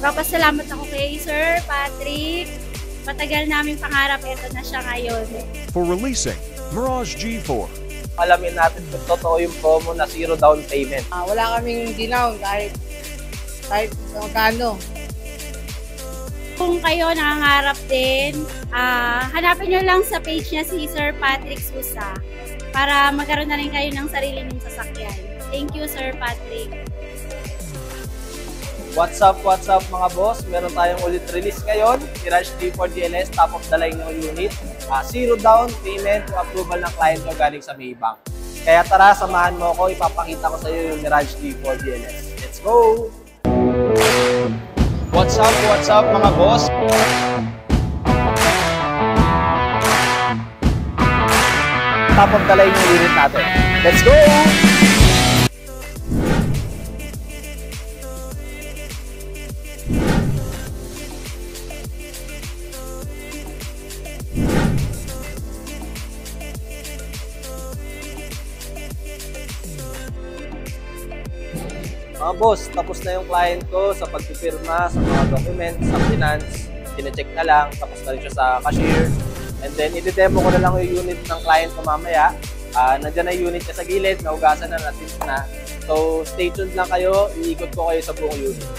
Magpapasalamat ako kay Sir Patrick. Matagal naming pangarap, eto na siya ngayon. For releasing Mirage G4. Alamin natin kung totoo yung promo na zero down payment. Wala kaming dinaw kahit magkano. Kung kayo nangangarap din, hanapin nyo lang sa page niya si Sir Patrick Susa para magkaroon na rin kayo ng sarili nyong sasakyan. Thank you, Sir Patrick. What's up mga boss? Meron tayong ulit release ngayon. Mirage G4 GLS, top of the line yung unit. Zero down payment, yung approval ng client ko galing sa Maybank. Kaya tara, samahan mo ako. Ipapakita ko sa iyo yung Mirage G4 GLS. Let's go! What's up mga boss? Top of the line yung unit natin. Let's go! Mga boss, tapos na yung client ko sa pagpipirma, sa mga documents, sa finance. Sinecheck na lang, tapos na rin siya sa cashier. And then, i-demo ko na lang yung unit ng client ko mamaya. Nandiyan na yung unit niya sa gilid, naugasan na, natin na. So, stay tuned lang kayo, iikot ko kayo sa buong unit.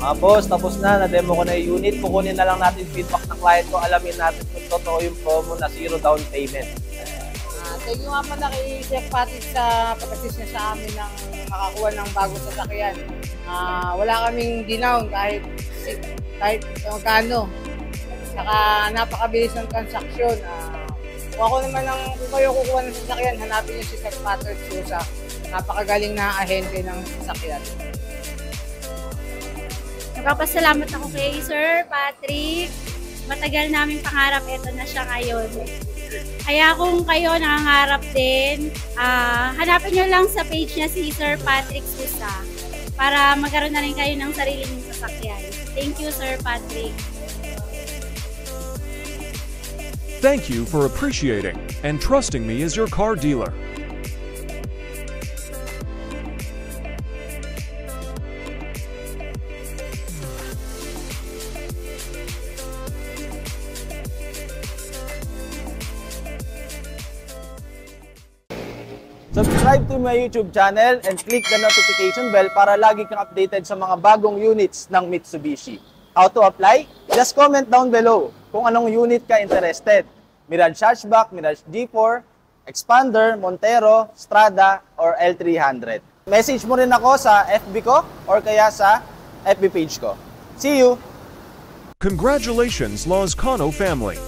Mga boss, tapos na. Na-demo ko na yung unit. Kukunin na lang natin feedback ng client ko. Alamin natin kung totoo yung promo na zero down payment. Thank you nga pala kay Chef Patrick sa pag-assist niya sa amin ng makakuha ng bagong sasakyan. Wala kaming dinaw kahit magkano. Saka napakabilis ng transaksyon. Kung kayo kukuha ng sasakyan, hanapin niyo si Chef Patrick Susa. Napakagaling na ahente ng sasakyan. Magpapasalamat ako kay Sir Patrick. Matagal naming pangarap, eto na siya ngayon. Kaya kung kayo nangangarap din, hanapin nyo lang sa page niya si Sir Patrick Susa para magkaroon na rin kayo ng sarili nyong sasakyan. Thank you, Sir Patrick. Thank you for appreciating and trusting me as your car dealer. Subscribe to my YouTube channel and click the notification bell para lagi kang updated sa mga bagong units ng Mitsubishi. How to apply? Just comment down below kung anong unit ka interested. Mirage Hatchback, Mirage G4, Expander, Montero, Strada, or L300. Message mo rin ako sa FB ko or kaya sa FB page ko. See you! Congratulations, Lozcano family!